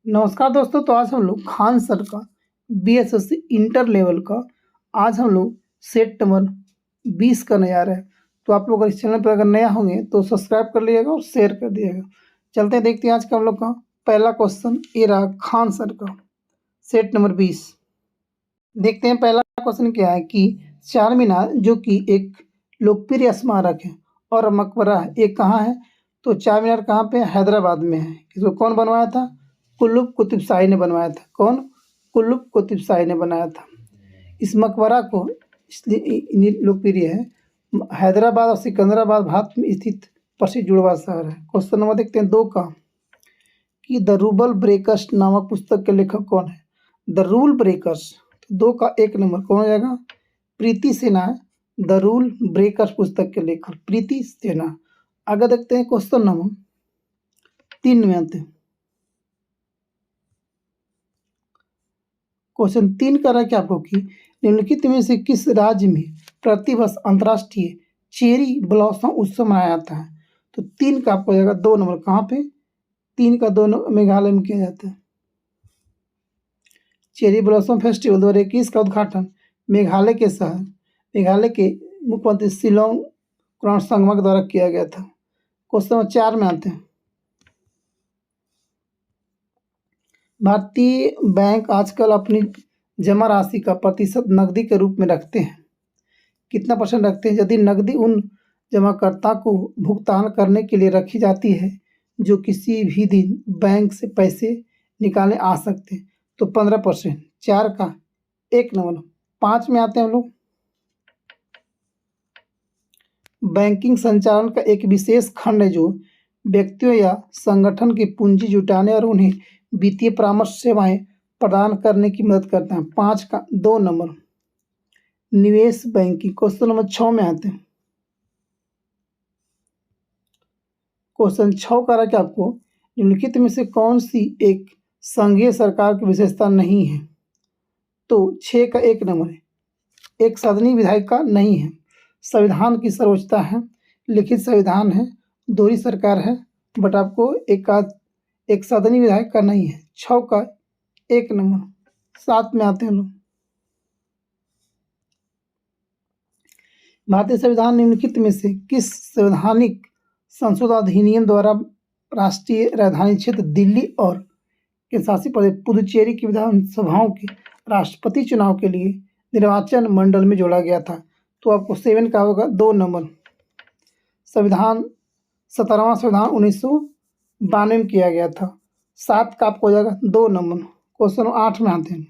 नमस्कार दोस्तों। तो आज हम लोग खान सर का बीएसएससी इंटर लेवल का आज हम लोग सेट नंबर 20 करने जा रहे हैं। तो आप लोग अगर इस चैनल पर अगर नया होंगे तो सब्सक्राइब कर लीजिएगा और शेयर कर दीजिएगा। चलते हैं, देखते हैं आज का हम लोग का पहला क्वेश्चन। ये रहा खान सर का सेट नंबर 20। देखते हैं पहला क्वेश्चन क्या है कि चार मीनार जो कि एक लोकप्रिय स्मारक है और मकबरा है, ये कहाँ है? तो चार मीनार कहाँ पे है? हैदराबाद में है। इसको कौन बनवाया था? कुतुब कुतुब शाही ने बनवाया था। कौन? कुतुब कुतुब शाही ने बनाया था। इस मकबरा को इसलिए लोकप्रिय है, हैदराबाद और सिकंदराबाद भारत में स्थित प्रसिद्ध जुड़वा शहर है। क्वेश्चन नंबर देखते हैं 2 का कि द रूल ब्रेकर्स नामक पुस्तक के लेखक कौन है? द रूल ब्रेकर्स, 2 का 1 नंबर कौन हो जाएगा? प्रीति सिन्हा है। द रूल ब्रेकर्स पुस्तक के लेखक प्रीति सिन्हा। आगे देखते हैं क्वेश्चन नंबर 3 में आते हैं। क्वेश्चन 3 कर रहा है कि आपको कि निम्नलिखित में से किस राज्य में प्रतिवर्ष अंतर्राष्ट्रीय चेरी ब्लॉसम उत्सव मनाया जाता है? तो 3 का आपको हो जाएगा 2 नंबर। कहाँ पे? 3 का 2 नंबर मेघालय में किया जाता है। चेरी ब्लॉसम फेस्टिवल 2021 का उद्घाटन मेघालय के मुख्यमंत्री शिलोंग कुमार संगमा के द्वारा किया गया था। क्वेश्चन नंबर 4 में आते हैं। भारतीय बैंक आजकल अपनी जमा राशि का प्रतिशत नकदी के रूप में रखते हैं। कितना % रखते हैं? यदि नकदी उन जमाकर्ता को भुगतान करने के लिए रखी जाती है जो किसी भी दिन बैंक से पैसे निकालने आ सकते हैं, तो 15%। 4 का 1 नंबर। 5 में आते हैं हम लोग। बैंकिंग संचालन का एक विशेष खंड है जो व्यक्तियों या संगठन की पूंजी जुटाने और उन्हें वित्तीय परामर्श सेवाएं प्रदान करने की मदद करता है। 5 का 2 नंबर। निवेश बैंकिंग। क्वेश्चन नंबर 6 में आते हैं। क्वेश्चन 6 का रहा कि आपको निम्नलिखित में से कौन सी एक संघीय सरकार की विशेषता नहीं है? तो 6 का 1 नंबर है, एक सदनी विधायिका नहीं है, संविधान की सर्वोच्चता है, लिखित संविधान है, दोहरी सरकार है, बट आपको एक सदनी विधायक का नहीं है। 6 का 1 नंबर। 7 में आते हैं लोग। भारतीय संविधान निम्नलिखित में से किस संवैधानिक संशोधन अधिनियम द्वारा राष्ट्रीय राजधानी क्षेत्र दिल्ली और केंद्र शासित प्रदेश पुदुचेरी की विधानसभाओं के राष्ट्रपति चुनाव के लिए निर्वाचन मंडल में जोड़ा गया था? तो आपको 7 का होगा 2 नंबर। 17वां संविधान 1992 में किया गया था। 7 का आपको हो जाएगा 2 नंबर। क्वेश्चन 8 में आते हैं।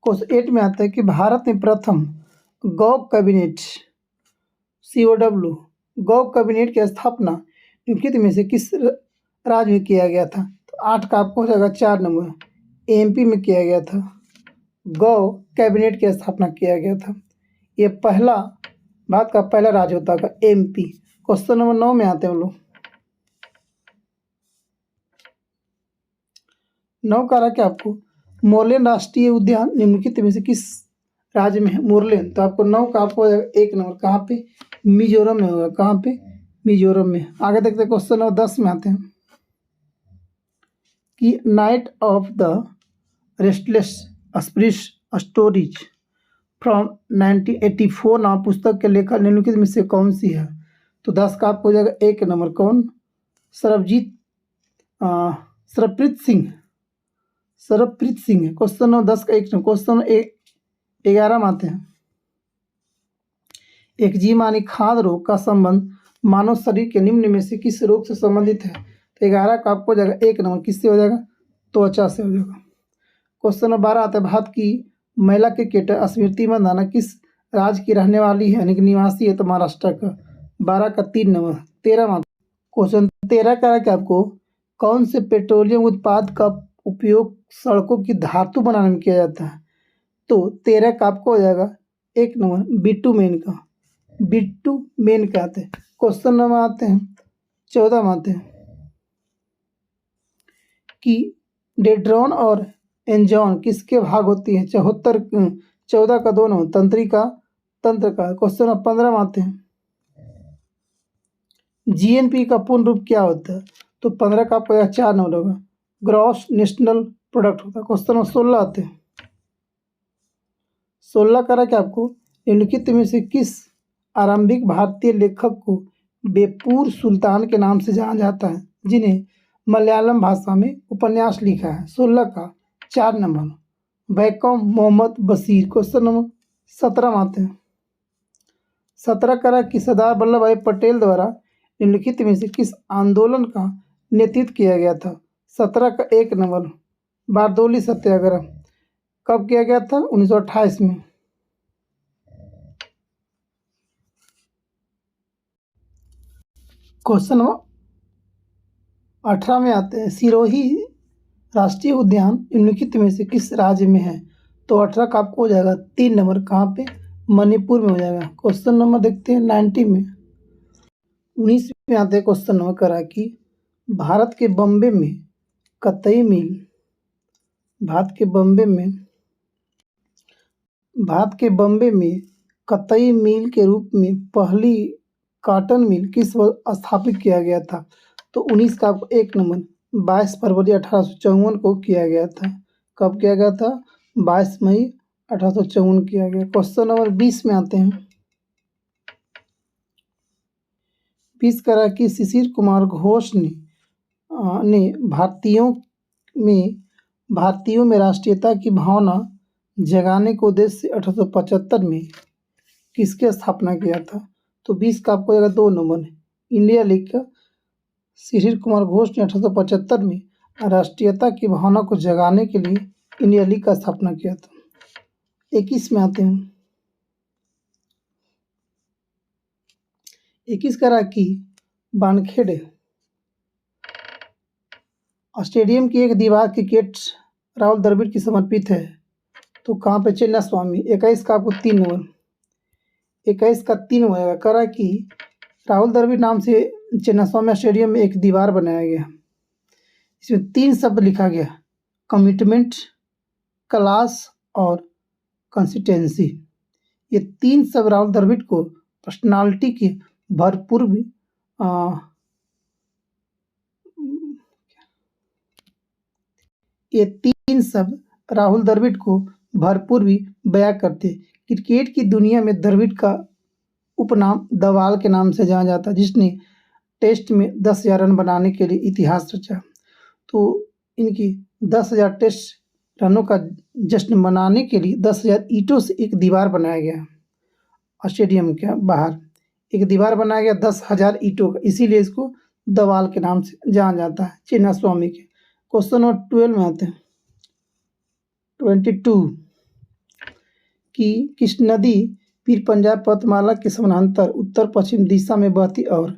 क्वेश्चन 8 में आता है कि भारत में प्रथम गौ कैबिनेट गौ कैबिनेट की स्थापना निम्नलिखित में से किस राज्य में किया गया था? तो 8 का आपको हो जाएगा 4 नंबर। एमपी में किया गया था। गौ कैबिनेट की स्थापना किया गया था। ये भारत का पहला राज्य होता है एमपी। क्वेश्चन नंबर 9 में आते हैं हम लोग। 9 का रहा कि आपको मोरलेन राष्ट्रीय उद्यान निम्नलिखित में से किस राज्य में है? मोरलेन। तो आपको 9 का आपको 1 नंबर। कहाँ पे? मिजोरम में होगा। कहाँ पे? मिजोरम में। आगे देखते हैं क्वेश्चन नंबर 10 में आते हैं कि night of the restless spirit stories from 1984 नाम पुस्तक के लेखक निम्नलिखित में से कौन सी है? तो 10 का आपको हो जाएगा 1 नंबर। कौन? सरप्रीत सिंह है। क्वेश्चन नंबर 10 का 1 नंबर। क्वेश्चन नंबर 11 में आते हैं। एक जीव मानी खाद्य रोग का संबंध मानव शरीर के निम्न में से किस रोग से संबंधित है? तो 11 का आपको हो जाएगा 1 नंबर। किससे हो जाएगा? त्वचा से हो जाएगा। क्वेश्चन नंबर 12 आता है। भारत की महिला क्रिकेटर स्मृति मंदाना किस राज्य की रहने वाली है, यानी कि निवासी है? तो महाराष्ट्र का। 12 का 3 नंबर। 13 में क्वेश्चन 13 का है कि आपको कौन से पेट्रोलियम उत्पाद का उपयोग सड़कों की धातु बनाने में किया जाता है? तो 13 का आपको हो जाएगा 1 नंबर। बिटुमेन का आते हैं। क्वेश्चन नंबर आते हैं 14 में आते हैं कि डेड्रॉन और एंजॉन किसके भाग होती है? 14 का 2 नंबर। तंत्र का। क्वेश्चन नंबर 15 में आते हैं जीएनपी का पूर्ण रूप क्या होता है? तो 15 का आपका 4 नंबर होगा। ग्रॉस नेशनल प्रोडक्ट होता है। क्वेश्चन नंबर 16 आते हैं। 16 करा कि आपको निम्नलिखित में से किस आरंभिक भारतीय लेखक को बेपूर सुल्तान के नाम से जाना जाता है, जिन्हें मलयालम भाषा में उपन्यास लिखा है? 16 का 4 number Vaikom Muhammad Basheer. Question number 17 में आते हैं। 17 करा कि सरदार वल्लभ भाई पटेल द्वारा निम्नलिखित में से किस आंदोलन का नेतृत्व किया गया था? 17 का 1 नंबर बारदौली सत्याग्रह। कब किया गया था? 1928 में। क्वेश्चन नंबर 18 में आते हैं। सिरोही राष्ट्रीय उद्यान निम्नलिखित में से किस राज्य में है? तो 18 का आपको हो जाएगा 3 नंबर, कहाँ पे? मणिपुर में हो जाएगा। क्वेश्चन नंबर देखते हैं 90 में। 19 में आते हैं क्वेश्चन नंबर करा कि भारत के बॉम्बे में कतई मिल कतई मिल के रूप में पहली कॉटन मिल किस वर्ष स्थापित किया गया था? तो 19 का आपको 1 नंबर 22 फरवरी 1854 को किया गया था। कब किया गया था? 22 मई 1854 किया गया। क्वेश्चन नंबर 20 में आते हैं। 20 करा कि शिशिर कुमार घोष ने भारतीयों में राष्ट्रीयता की भावना जगाने के उद्देश्य से 1875 में किसकी स्थापना किया था? तो 20 का आपको जाएगा 2 नंबर इंडिया लीग का। शिशिर कुमार घोष ने 1875 में राष्ट्रीयता की भावना को जगाने के लिए इंडिया लीग का स्थापना किया था। 21 में आते हैं। 21 करा कि वानखेड़े स्टेडियम की एक दीवार क्रिकेट राहुल द्रविड़ की समर्पित है। तो कहाँ पे? चिन्ना स्वामी। 21 का आपको 3 नंबर 21 का 3 होगा। करा कि राहुल द्रविड़ नाम से चिन्नास्वामी स्टेडियम में एक दीवार बनाया गया। इसमें 3 शब्द लिखा गया: कमिटमेंट, क्लास और कंसिस्टेंसी। ये 3 शब्द राहुल द्रविड़ को पर्सनालिटी के भरपूर ये 3 शब्द राहुल द्रविड़ को भरपूर भी बयां करते। क्रिकेट की दुनिया में द्रविड़ का उपनाम दवाल के नाम से जाना जाता है, जिसने टेस्ट में 10,000 रन बनाने के लिए इतिहास रचा। तो इनकी 10,000 टेस्ट रनों का जश्न मनाने के लिए 10,000 ईंटों से एक दीवार बनाया गया। स्टेडियम के बाहर एक दीवार बनाया गया 10,000 ईंटों का, इसीलिए इसको दवाल के नाम से जाना जाता है, चिन्ना स्वामी के। क्वेश्चन नंबर 12 में आते हैं। 22 कि किस नदी पीर पंजाब पर्वतमाला के समानांतर उत्तर पश्चिम दिशा में बहती और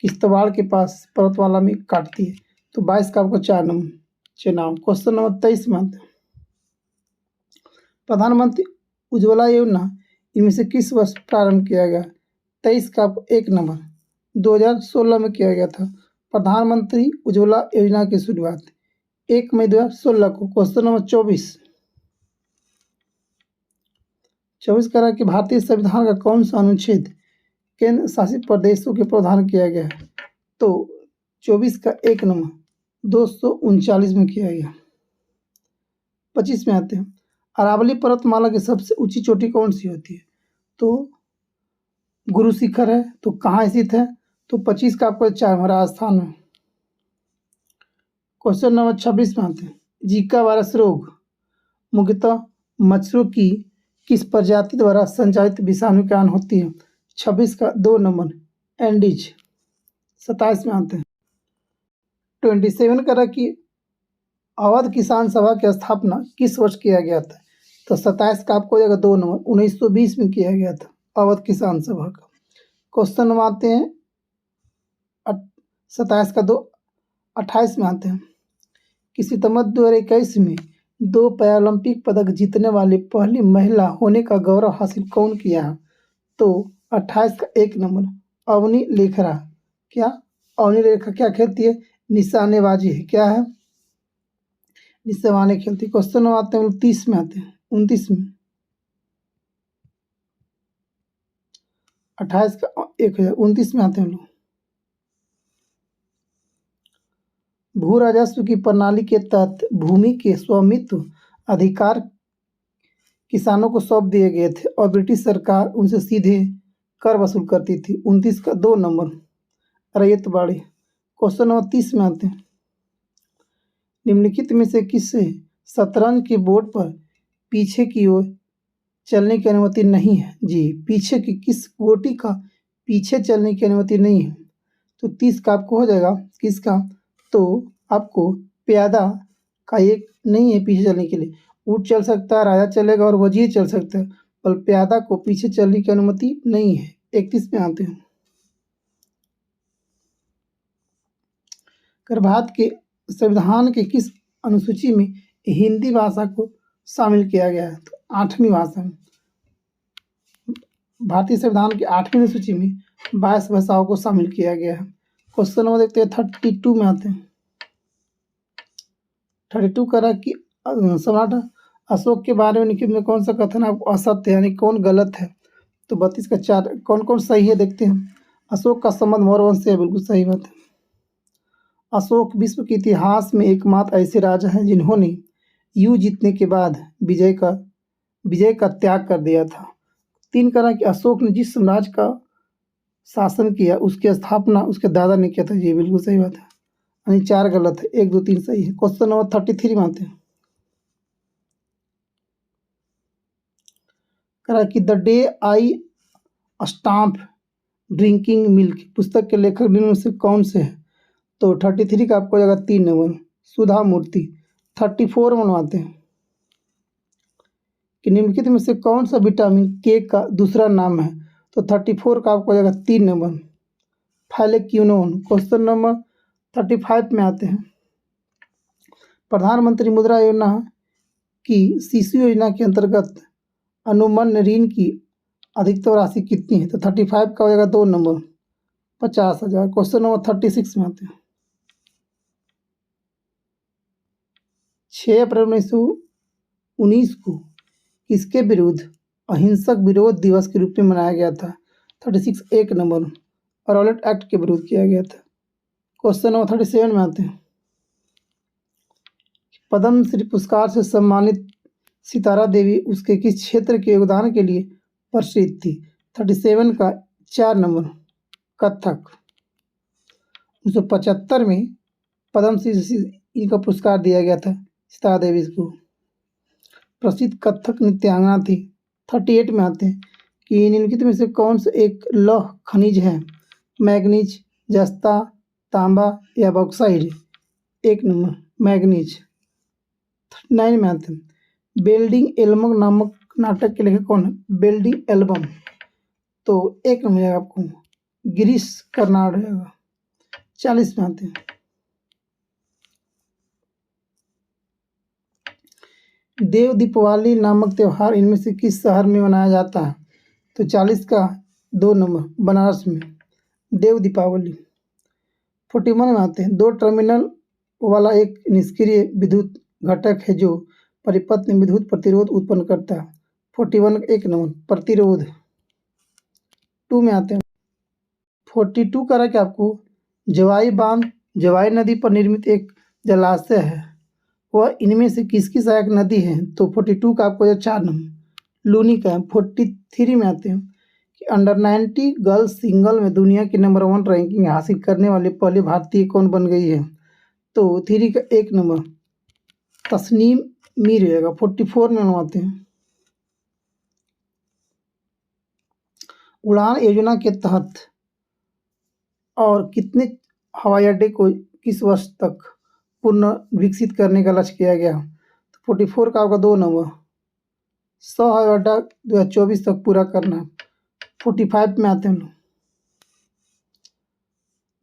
किश्तवाड़ के पास पर्वतमाला में काटती है? तो 22 का आपको 4 नंबर चुनाव। क्वेश्चन नंबर 23 में आते हैं। प्रधानमंत्री उज्ज्वला योजना इनमें से किस वर्ष प्रारंभ किया गया? 23 का आपको 1 नंबर 2016 में किया गया था। प्रधानमंत्री उज्ज्वला योजना की शुरुआत 1 मई 2016 को। क्वेश्चन नंबर 24 करा कि भारतीय संविधान का कौन सा अनुच्छेद केंद्र शासित प्रदेशों के प्रावधान किया गया है? तो 24 का 1 नंबर 239 में किया गया। 25 में आते हैं। अरावली पर्वतमाला की सबसे ऊंची चोटी कौन सी होती है? तो गुरु शिखर है। तो कहाँ स्थित है? तो 25 का आपको 4 राजस्थान में। क्वेश्चन नंबर 26 में आते हैं। जीका वायरस रोग मुख्यतः मच्छरों की किस प्रजाति द्वारा संचालित विषाणु के कारण होती है? 26 का 2 नंबर एंडीज। 27 में आते हैं। 27 करा कि अवध किसान सभा की स्थापना किस वर्ष किया गया था? तो 27 का आपको हो जाएगा 2 नंबर 1920 में किया गया था अवध किसान सभा का। क्वेश्चन नंबर आते हैं 27 का 2 28 में आते हैं कि सितंबर 2021 में 2 पैरालंपिक पदक जीतने वाली पहली महिला होने का गौरव हासिल कौन किया है? तो 28 का 1 नंबर अवनी लेखरा। क्या अवनी लेखरा क्या खेलती है? निशानेबाजी है। क्या है? निशाने खेलती। क्वेश्चन नंबर आते हैं 30 में आते हैं 29 में। 28 का 1 29 में आते हैं लोग भू राजस्व की प्रणाली के तहत भूमि के स्वामित्व अधिकार किसानों को सौंप दिए गए थे और ब्रिटिश सरकार उनसे सीधे कर वसूल करती थी। 29 का 2 नंबर रैयत बाड़ी। क्वेश्चन नंबर 30 में आते हैं। निम्नलिखित में से किससे शतरंज के बोर्ड पर पीछे की ओर चलने की अनुमति नहीं है? जी, पीछे की किस गोटी का पीछे चलने की अनुमति नहीं है? तो 30 का आपको हो जाएगा किसका? तो आपको प्यादा का एक नहीं है पीछे चलने के लिए। ऊँट चल सकता है, राजा चलेगा और वजीर चल सकता है, पर प्यादा को पीछे चलने की अनुमति नहीं है। 31 में आते हैं। भारत के संविधान के किस अनुसूची में हिंदी भाषा को शामिल किया गया है? तो 8वीं भाषा में। भारतीय संविधान की 8वीं अनुसूची में 22 भाषाओं को शामिल किया गया है। क्वेश्चन नंबर देखते हैं 32 में आते हैं। 32 कह रहा है कि सम्राट अशोक के बारे में निम्नलिखित में कौन सा कथन आपको असत्य है, यानी कौन गलत है? तो 32 का 4 कौन कौन सही है देखते हैं। अशोक का संबंध मौर्य वंश से है, बिल्कुल सही बात है। अशोक विश्व के इतिहास में एकमात्र ऐसे राजा हैं जिन्होंने युद्ध जीतने के बाद विजय का त्याग कर दिया था। 3 कह रहा है कि अशोक ने जिस साम्राज्य का शासन किया उसकी स्थापना उसके दादा ने किया था। जी बिल्कुल सही बात है, यानी 4 गलत है, 1 2 3 सही है। क्वेश्चन नंबर 33 में आते हैं। कह रहा है कि the day I stop drinking milk पुस्तक के लेखक निम्न में से कौन से हैं? तो 33 का आपको जाएगा 3 नंबर सुधा मूर्ति। 34 में बनवाते हैं कि निम्नलिखित में से कौन सा विटामिन के का दूसरा नाम है? तो 34 का आपको जाएगा 3 नंबर फाइलेक्यूनोन। क्वेश्चन नंबर 35 में आते हैं। प्रधानमंत्री मुद्रा योजना की शिशु योजना के अंतर्गत अनुमन्य ऋण की अधिकतम राशि कितनी है? तो 35 का हो जाएगा 2 नंबर 50,000। क्वेश्चन नंबर 36 में आते हैं। 6 अप्रैल 1919 को किसके विरुद्ध अहिंसक विरोध दिवस के रूप में मनाया गया था? 36 1 नंबर रॉलेट एक्ट के विरुद्ध किया गया था। क्वेश्चन नंबर 37 में आते हैं। पद्म श्री पुरस्कार से सम्मानित सितारा देवी उसके किस क्षेत्र के योगदान के लिए प्रसिद्ध थी? 37 का 4 नंबर कथक। 1975 में पद्म श्री इनका पुरस्कार दिया गया था सितारा देवी को। प्रसिद्ध कथक नृत्यांगना थी। 38 में आते हैं कि निम्नलिखित में से कौन सा एक लौह खनिज है? मैग्नीज, जस्ता, तांबा या बॉक्साइड? 1 number manganese. 9 में आते हैं। बिल्डिंग एल्बम नामक नाटक के लेखक कौन है? Building album. तो 1 नंबर जाएगा आपको गिरीश कर्नाड रहेगा। 40 में आते हैं। देव दीपावली नामक त्यौहार इनमें से किस शहर में मनाया जाता है? तो 40 का 2 नंबर बनारस में देव दीपावली। 41 में आते हैं। 2 टर्मिनल वाला एक निष्क्रिय विद्युत घटक है जो परिपथ में विद्युत प्रतिरोध उत्पन्न करता है। 41 1 नंबर प्रतिरोध। 2 में आते हैं। 42 कह रहा है कि आपको जवाई बांध जवाई नदी पर निर्मित एक जलाशय है, वह इनमें से किसकी सहायक नदी है? तो 42 का आपको 4 नंबर लूनी का है। 43 में आते हैं कि अंडर 90 गर्ल्स सिंगल में दुनिया की नंबर 1 रैंकिंग हासिल करने वाले पहले भारतीय कौन बन गई है? तो 3 का 1 नंबर तस्नीम मीर रहेगा। 44 में बनवाते हैं। उड़ान योजना के तहत और कितने हवाई अड्डे को किस वर्ष तक पुनः विकसित करने का लक्ष्य किया गया? तो 44 का आपका 2 नंबर 100 हवाई अड्डा 2024 तक पूरा करना। 45 में आते हैं।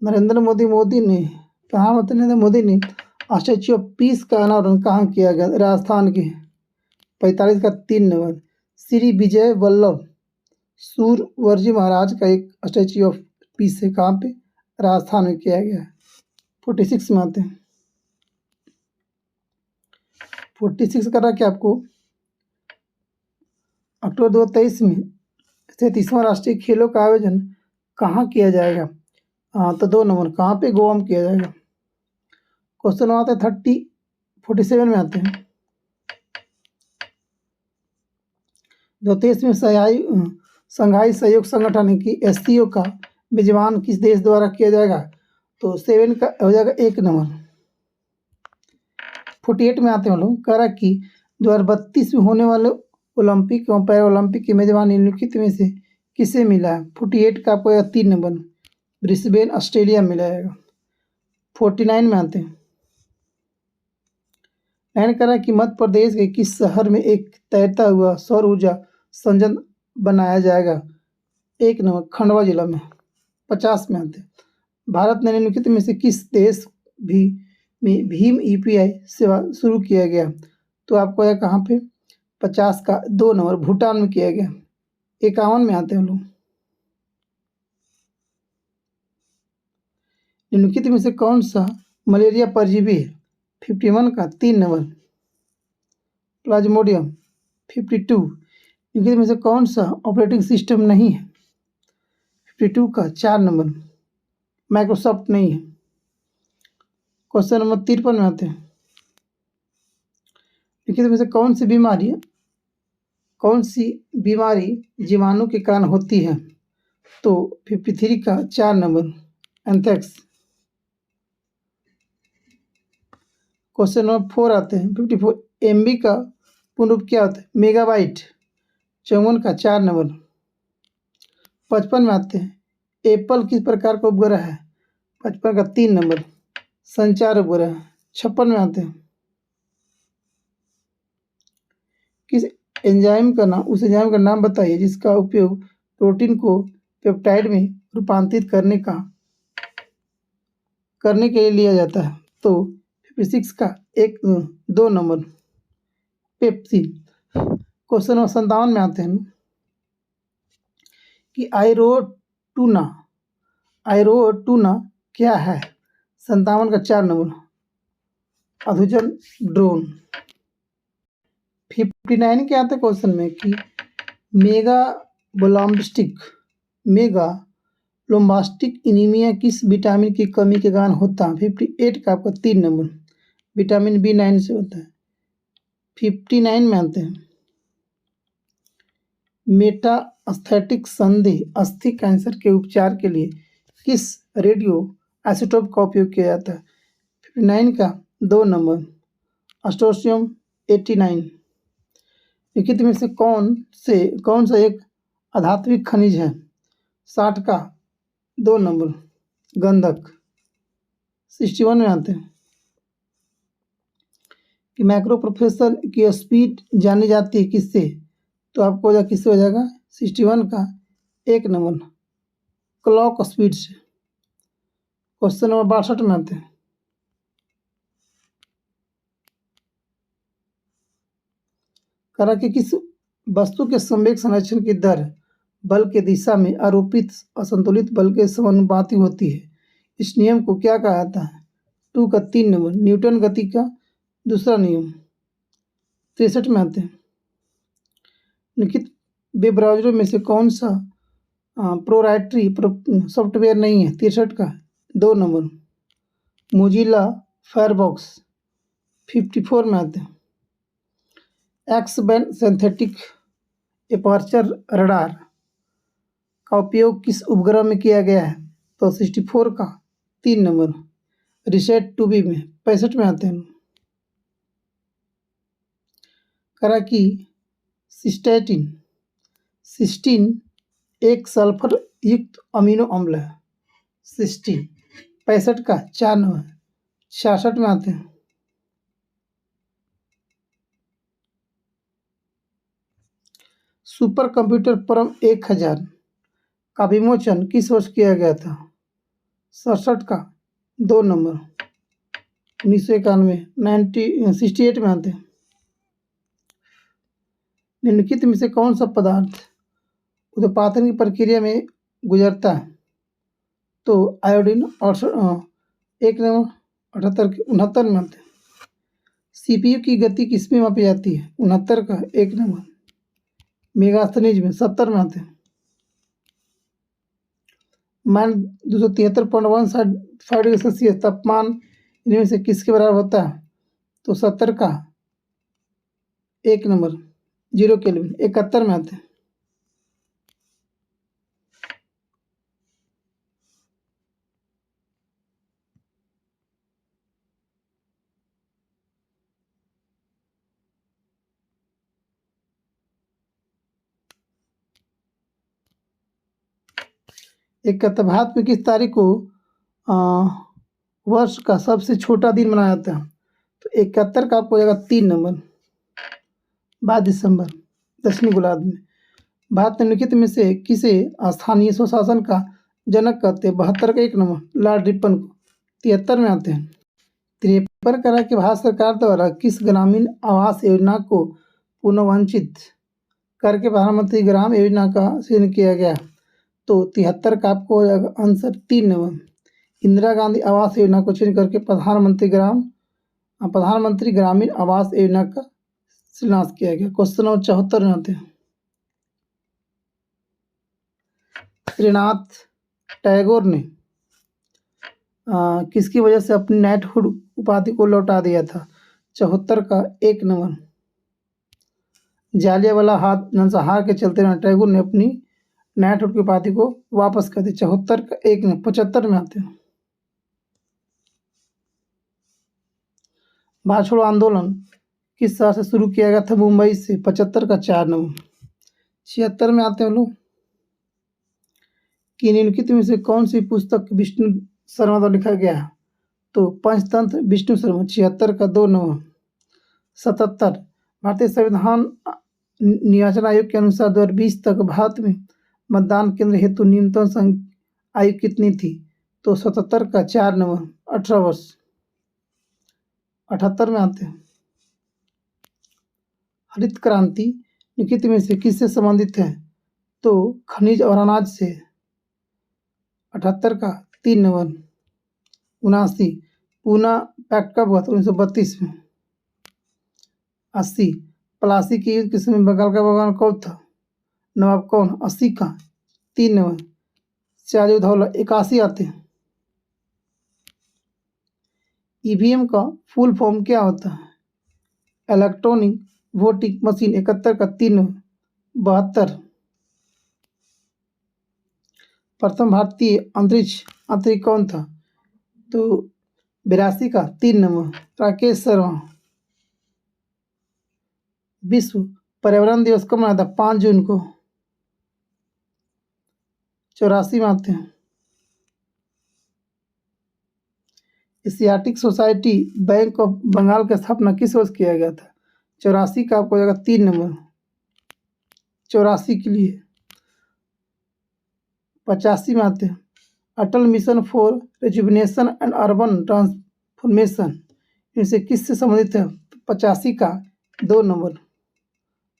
प्रधानमंत्री नरेंद्र मोदी ने स्टैच्यू ऑफ पीस का अनावरण कहाँ किया गया? राजस्थान के। 45 का 3 नंबर श्री विजय वल्लभ सूरवर्जी महाराज का एक स्टैच्यू ऑफ पीस है, कहाँ पे? राजस्थान में किया गया है। 46 में आते हैं। 46 कर रहा कि आपको अक्टूबर 2023 में 33वां राष्ट्रीय खेलों का आयोजन कहाँ किया जाएगा? तो 2 नंबर कहाँ पे? गोवा में किया जाएगा। क्वेश्चन आते हैं 47 में आते हैं। 34 में संघाई सहयोग संगठन की SCO का मेजबान किस देश द्वारा किया जाएगा? तो 7 का हो जाएगा 1 नंबर। 48 में आते हैं हम लोग, कह रहा कि 2032 में होने वाले ओलंपिक एवं पैरा ओलंपिक की मेजबान निम्नलिखित में से किसे मिला है? 48 का आपको 3 नंबर, ब्रिस्बेन ऑस्ट्रेलिया मिला जाएगा। 49 में आते हैं, लाइन कह रहा है कि मध्य प्रदेश के किस शहर में एक तैरता हुआ सौर ऊर्जा संयंत्र बनाया जाएगा? 1 नंबर, खंडवा जिला में। 50 में आते हैं, भारत ने निम्नलिखित में से किस देश में भीम UPI सेवा शुरू किया गया? तो आपको है कहाँ पे? 50 का 2 नंबर, भूटान में किया गया। 51 में आते हैं लोग, निम्नलिखित में से कौन सा मलेरिया परजीवी है? 51 का 3 नंबर, प्लाज्मोडियम। 52, निम्नलिखित में से कौन सा ऑपरेटिंग सिस्टम नहीं है? 52 का 4 नंबर, माइक्रोसॉफ्ट नहीं है। क्वेश्चन नंबर 53 में आते हैं, निम्नलिखित में से कौन सी बीमारी जीवाणु के कारण होती है? तो 53 का 4 नंबर, एंथ्रेक्स। क्वेश्चन नंबर 4 आते हैं, 54, MB का पूर्ण रूप क्या होता है? मेगाबाइट। 54 का 4 नंबर। 55 में आते हैं, एप्पल किस प्रकार का उपग्रह है? 55 का 3 नंबर, संचार उपग्रह। 56 में आते हैं, किस एंजाइम का नाम, उस एंजाइम का नाम बताइए जिसका उपयोग प्रोटीन को पेप्टाइड में रूपांतरित करने के लिए लिया जाता है? तो 56 का 2 नंबर, पेप्सिन। क्वेश्चन नंबर 57 में आते हैं कि आयरोटूना क्या है? 57 का 4 नंबर, अधुजन ड्रोन। 59 के आते क्वेश्चन में कि मेगालोब्लास्टिक एनीमिया किस विटामिन की कमी के कारण होता है? 58 का आपका 3 नंबर, विटामिन B9 से होता है। 59 में आते हैं, मेटास्थेटिक संधि अस्थि कैंसर के उपचार के लिए किस रेडियो आइसोटोप का उपयोग किया जाता है? 59 का 2 नंबर, अस्ट्रोशियम 89। निम्नलिखित में से कौन सा एक अधात्विक खनिज है? 60 का 2 नंबर, गंधक। 61 में आते हैं कि माइक्रो प्रोसेसर की स्पीड जानी जाती है किससे? तो आपको किससे हो जाएगा? 61 का 1 नंबर, क्लॉक स्पीड से। क्वेश्चन नंबर 62 में आते हैं, करा कि किस वस्तु के संवेग संरक्षण की दर बल के दिशा में आरोपित असंतुलित बल के समानुपाती होती है? इस नियम को क्या कहा जाता है? 2 का 3 नंबर, न्यूटन गति का दूसरा नियम। 63 में आते हैं, निम्नलिखित वेब ब्राउज़रों में से कौन सा प्रोप्राइटरी सॉफ्टवेयर नहीं है? 63 का 2 नंबर, मोजिला फायरफॉक्स। 54 में आते हैं, x band synthetic aperture radar का उपयोग किस उपग्रह में किया गया है? तो 64 का 3 नंबर, रिसेट 2B में। 65 में आते हैं, करा कि सिस्टीन एक सल्फर युक्त अमीनो अम्ल है। 65 का 4 नंबर। 66 में आते हैं, सुपर कंप्यूटर परम 1000 का विमोचन किस वर्ष किया गया था? 67 का 2 नंबर, 1991। 68 में आते हैं, निम्नलिखित में से कौन सा पदार्थ उत्पादन की प्रक्रिया में गुजरता है? तो आयोडीन। और 1 नंबर, 69 में आते हैं, CPU की गति किसमें मापी जाती है? 69 का 1 नंबर, मेगास्थनीज में। 70 में आते हैं, -273.15 डिग्री सेल्सियस तापमान इनमें से किसके बराबर होता है? तो 70 का 1 नंबर 0 केल्विन 71 में आते हैं। भारत में किस तारीख को वर्ष का सबसे छोटा दिन मनाया जाता है? तो 71 का आपको हो जाएगा 3 नंबर 22 दिसंबर दक्षिणी गोलार्ध में। भारत निम्नलिखित में से किसे स्थानीय स्वशासन का जनक कहते हैं? 72 का 1 नंबर लॉर्ड रिपन को। 73 में आते हैं। 53 कह रहा है कि भारत सरकार द्वारा किस ग्रामीण आवास योजना को पुनर्वांछित करके प्रधानमंत्री ग्राम योजना का सृजन किया गया? तो 73 का आपको हो जाएगा आंसर 3 नंबर इंदिरा गांधी आवास योजना को चेंज करके प्रधानमंत्री ग्रामीण आवास योजना का शिलान्यास किया गया। क्वेश्चन नंबर 74 में आते हैं। श्रीनाथ टैगोर ने किसकी वजह से अपनी नाइटहुड उपाधि को लौटा दिया था? 74 का 1 नंबर जालियांवाला बाग नरसंहार के चलते टैगोर ने अपनी नाइटहुड की उपाधि को वापस कर दी। 74 का 1 नंबर 75 में आते हैं। भारत छोड़ो आंदोलन किस शहर से शुरू किया गया था? मुंबई से। 75 का 4 नंबर 76 में आते हैं लोग कि निम्नलिखित में से कौन सी पुस्तक विष्णु शर्मा द्वारा लिखा गया है? तो पंचतंत्र विष्णु शर्मा। 76 का 2 नंबर 77 भारतीय संविधान निर्वाचन आयोग के अनुसार 2020 तक भारत में मतदान केंद्र हेतु न्यूनतम आयु कितनी थी? तो 77 का 4 नंबर 18 वर्ष। 78 में आते हैं। हरित क्रांति निम्नलिखित में से किससे संबंधित है? तो खनिज और अनाज से। 78 का 3 नंबर 79 पूना पैक्ट कब हुआ था? 1932 में। 80 प्लासी की युद्ध किस में बंगाल का बगान कौन था? नवाब कौन? 80 का 3 नंबर सिराजुद्दौला। 81 आते हैं। ईवीएम का फुल फॉर्म क्या होता है? Electronic voting machine. 71 का 3 नंबर 72 प्रथम भारतीय अंतरिक्ष यात्री कौन था? तो 82 का 3 नंबर राकेश शर्मा। विश्व पर्यावरण दिवस कब मनाया था? 5 जून को। 84 में आते हैं। Asiatic Society bank of Bengal की स्थापना किस वर्ष किया गया था? 84 का आपको हो जाएगा 3 नंबर 84 के लिए। 85 में आते हैं। Atal mission for rejuvenation and urban transformation इनसे किससे संबंधित है? 85 का 2 नंबर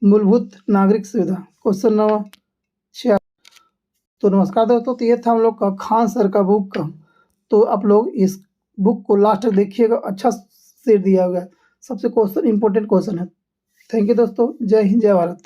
मूलभूत नागरिक सुविधा। Question number 6। तो नमस्कार दोस्तों, तो ये था हम लोग का खान सर का बुक का। तो आप लोग इस बुक को लास्ट तक देखिएगा, अच्छा से दिया हुआ है, सबसे क्वेश्चन इंपॉर्टेंट क्वेश्चन है। थैंक यू दोस्तों, जय हिंद जय भारत।